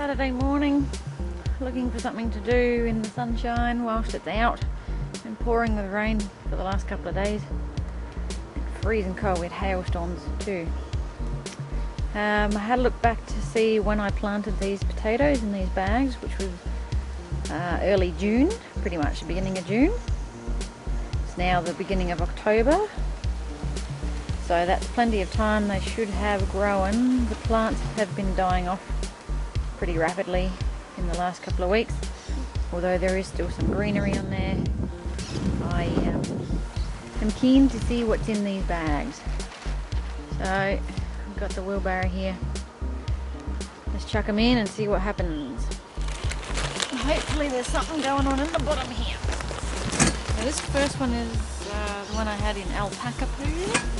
Saturday morning, looking for something to do in the sunshine whilst it's out. It's been pouring with rain for the last couple of days. Freezing cold, we had hailstorms too. I had a look back to see when I planted these potatoes in these bags, which was early June, pretty much the beginning of June. It's now the beginning of October, so that's plenty of time. They should have grown. The plants have been dying off pretty rapidly in the last couple of weeks, although there is still some greenery on there. I am keen to see what's in these bags, so I've got the wheelbarrow here. Let's chuck them in and see what happens. Hopefully there's something going on in the bottom here. Now this first one is the one I had in alpaca poo.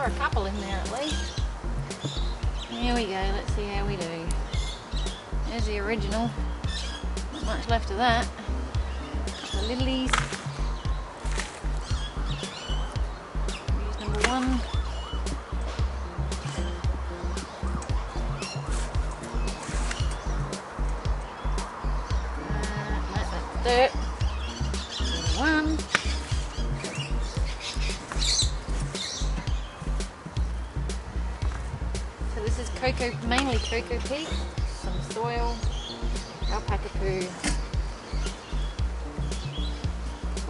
A couple in there at least. Here we go, let's see how we do. There's the original. Not much left of that. The lilies. Here's number one. That's dirt. Number one. This is cocoa, mainly cocoa peat, some soil, alpaca poo.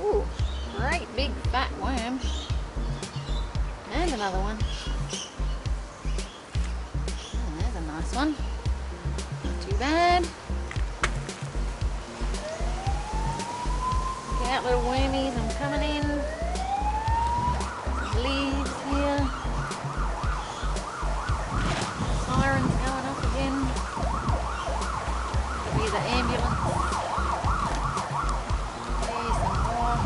Ooh, great big fat worm. And another one. Oh, there's a nice one. Not too bad. Look out, little wormies, I'm coming in. Leaves here. Sirens going up again. Could be the ambulance. There's some more.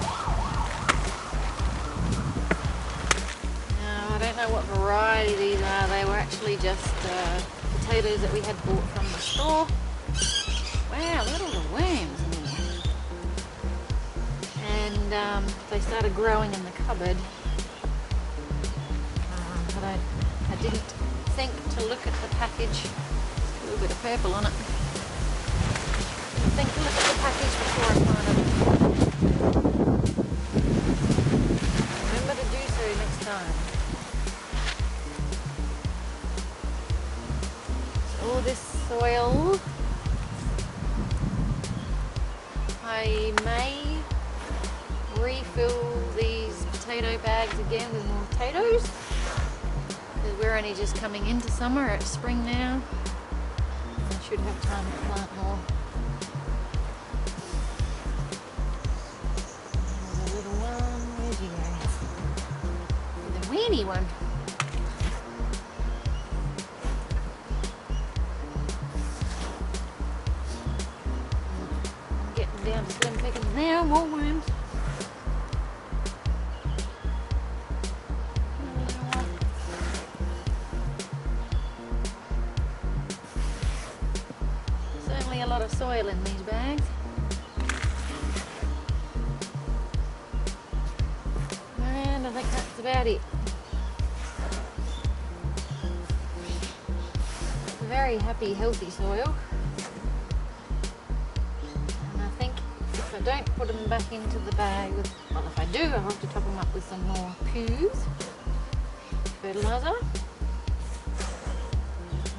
Now, I don't know what variety these are. They were actually just potatoes that we had bought from the store. Wow, look at all the worms in there. And they started growing in the cupboard. But I didn't think to look at the package. A little bit of purple on it. Think to look at the package before I planted it. Remember to do so next time. So all this soil, I may refill these potato bags again with more potatoes. We're only just coming into summer, it's spring now. I should have time to plant more. There's a little one, where'd you go? The weeny one. I'm getting down to slim pickings now, more worms. A lot of soil in these bags. And I think that's about it. It's a very happy, healthy soil. And I think if I don't put them back into the bag with, well, if I do, I'll have to top them up with some more poos, fertiliser.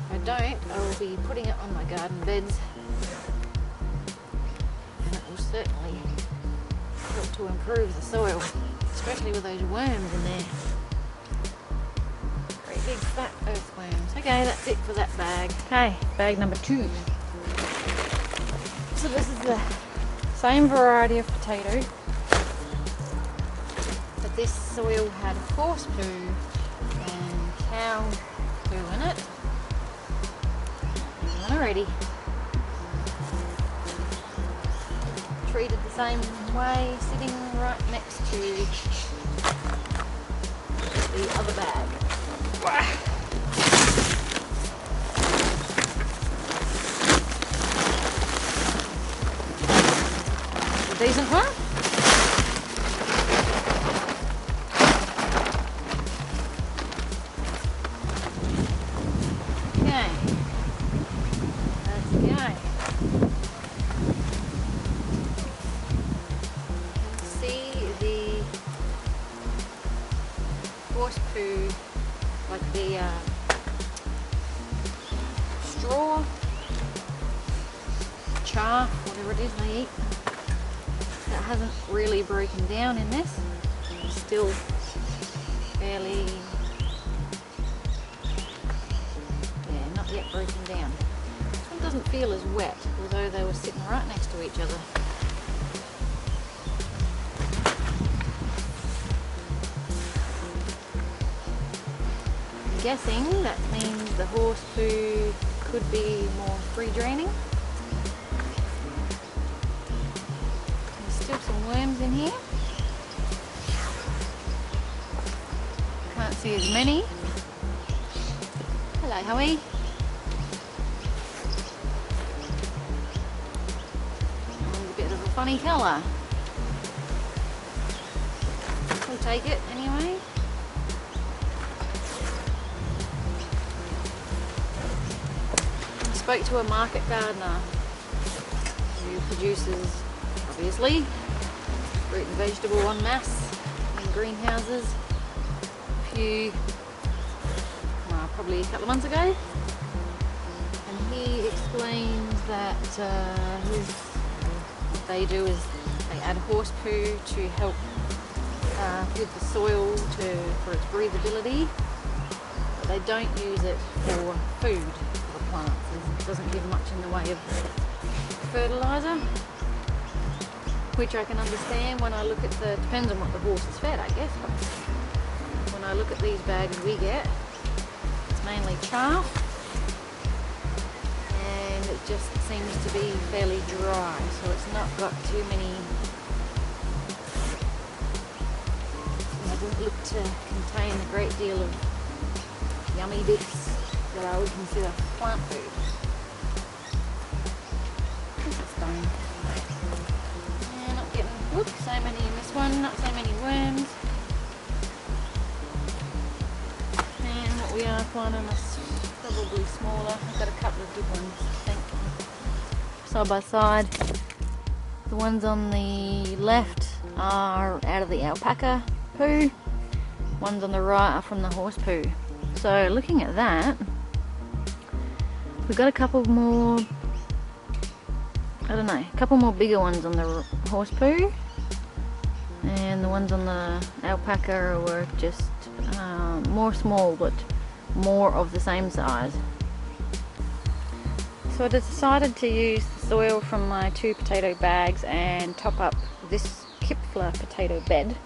If I don't, I will be putting it on my garden beds. Certainly help to improve the soil, especially with those worms in there. Great big fat earthworms. Okay, that's it for that bag. Okay, bag number 2. So this is the same variety of potato, but this soil had horse poo and cow poo in it. Alrighty. Treated the same way, sitting right next to the other bag. Wow. decent one. Okay, let's go. You can see the horse poo, like the straw, chaff, whatever it is they eat. That hasn't really broken down in this. It's still fairly, yeah, not yet broken down. This one doesn't feel as wet, although they were sitting right next to each other. I'm guessing that means the horse poo could be more free draining. Still some worms in here. Can't see as many. Hello, Howie. Oh, a bit of a funny colour. We'll take it anyway. I spoke to a market gardener who produces, obviously, fruit and vegetable en masse in greenhouses probably a couple of months ago, and he explains that what they do is they add horse poo to help with the soil for its breathability, but they don't use it for food for the plants. It doesn't give much in the way of fertiliser, which I can understand when I look at the, depends on what the horse is fed, I guess, but when I look at these bags we get, it's mainly chaff, and it just seems to be fairly dry, so it's not got too many, it doesn't look to contain a great deal of yummy bits that I would consider plant food. Stone. Yeah, not getting, whoops, so many in this one, not so many worms. And what we are finding is probably smaller. I've got a couple of good ones, I think. Side by side. The ones on the left are out of the alpaca poo. Ones on the right are from the horse poo. So looking at that, we've got a couple more, I don't know, a couple more bigger ones on the horse poo, and the ones on the alpaca were just more small, but more of the same size. So I decided to use the soil from my 2 potato bags and top up this Kipfler potato bed.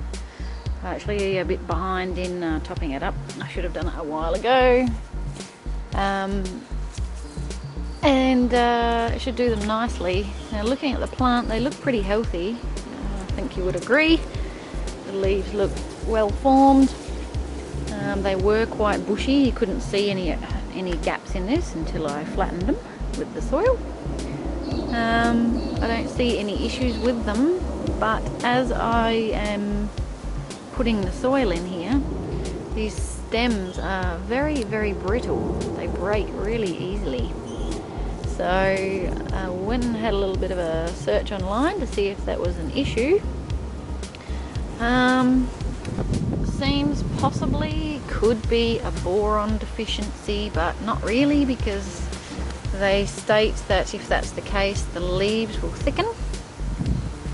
I'm actually a bit behind in topping it up. I should have done it a while ago. And it should do them nicely. Now looking at the plant, they look pretty healthy. I think you would agree. The leaves look well formed. They were quite bushy. You couldn't see any gaps in this until I flattened them with the soil. I don't see any issues with them, but as I am putting the soil in here, these stems are very, very brittle. They break really easily. So I went and had a little bit of a search online to see if that was an issue. Seems possibly could be a boron deficiency, but not really, because they state that if that's the case, the leaves will thicken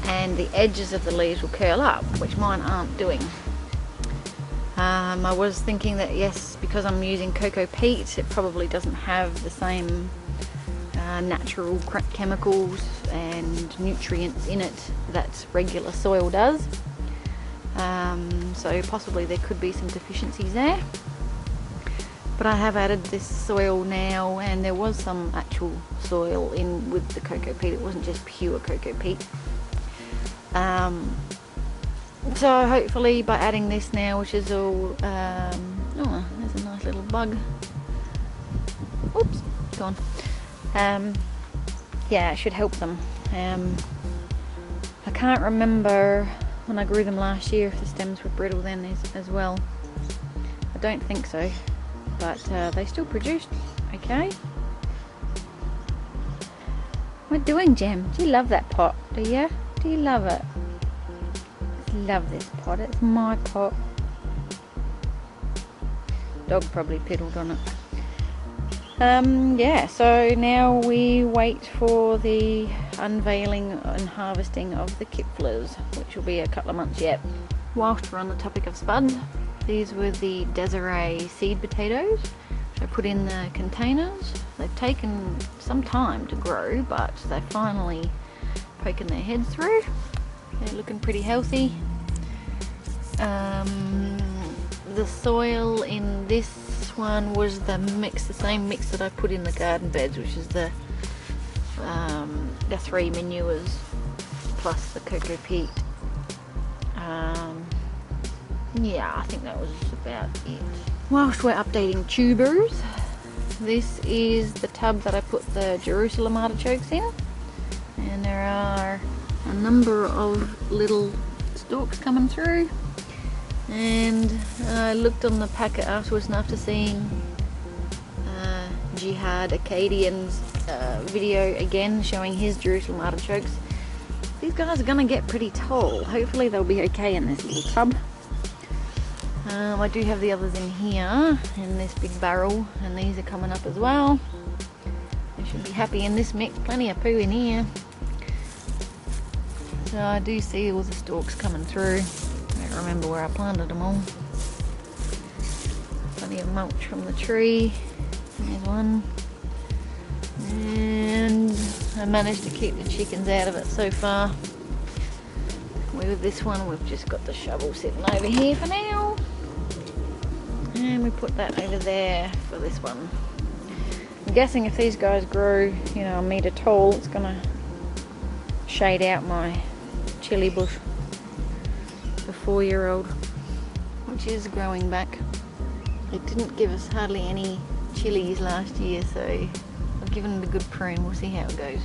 and the edges of the leaves will curl up, which mine aren't doing. I was thinking that yes, because I'm using cocoa peat, it probably doesn't have the same natural chemicals and nutrients in it that regular soil does. So possibly there could be some deficiencies there. But I have added this soil now, and there was some actual soil in with the cocoa peat. It wasn't just pure cocoa peat. So hopefully by adding this now, which is all, oh, there's a nice little bug. Oops, gone. Yeah, it should help them. I can't remember when I grew them last year if the stems were brittle then as well. I don't think so, but they still produced okay. What are you doing, Jem? Do you love that pot? Do you? Do you love it? I love this pot. It's my pot. Dog probably piddled on it. Yeah, so now we wait for the unveiling and harvesting of the kipflers, which will be a couple of months yet. Whilst we're on the topic of spuds, these were the desiree seed potatoes, which I put in the containers. They've taken some time to grow, but they're finally poking their heads through. They're looking pretty healthy. The soil in this one was the same mix that I put in the garden beds, which is the 3 manures plus the cocoa peat. Yeah, I think that was about it. Whilst we're updating tubers, this is the tub that I put the Jerusalem artichokes in, and there are a number of little stalks coming through. And I looked on the packet afterwards, and after seeing Jihad Acadian's video again showing his Jerusalem artichokes, these guys are going to get pretty tall. Hopefully they'll be okay in this little tub. I do have the others in here in this big barrel, and these are coming up as well. They should be happy in this mix. Plenty of poo in here. So I do see all the stalks coming through. I don't remember where I planted them all. Plenty of mulch from the tree. There's one. And I managed to keep the chickens out of it so far. With this one, we've just got the shovel sitting over here for now. And we put that over there for this one. I'm guessing if these guys grow, you know, a metre tall, it's gonna shade out my chilli bush, the 4-year-old, which is growing back. It didn't give us hardly any chilies last year, so I've given it a good prune. We'll see how it goes.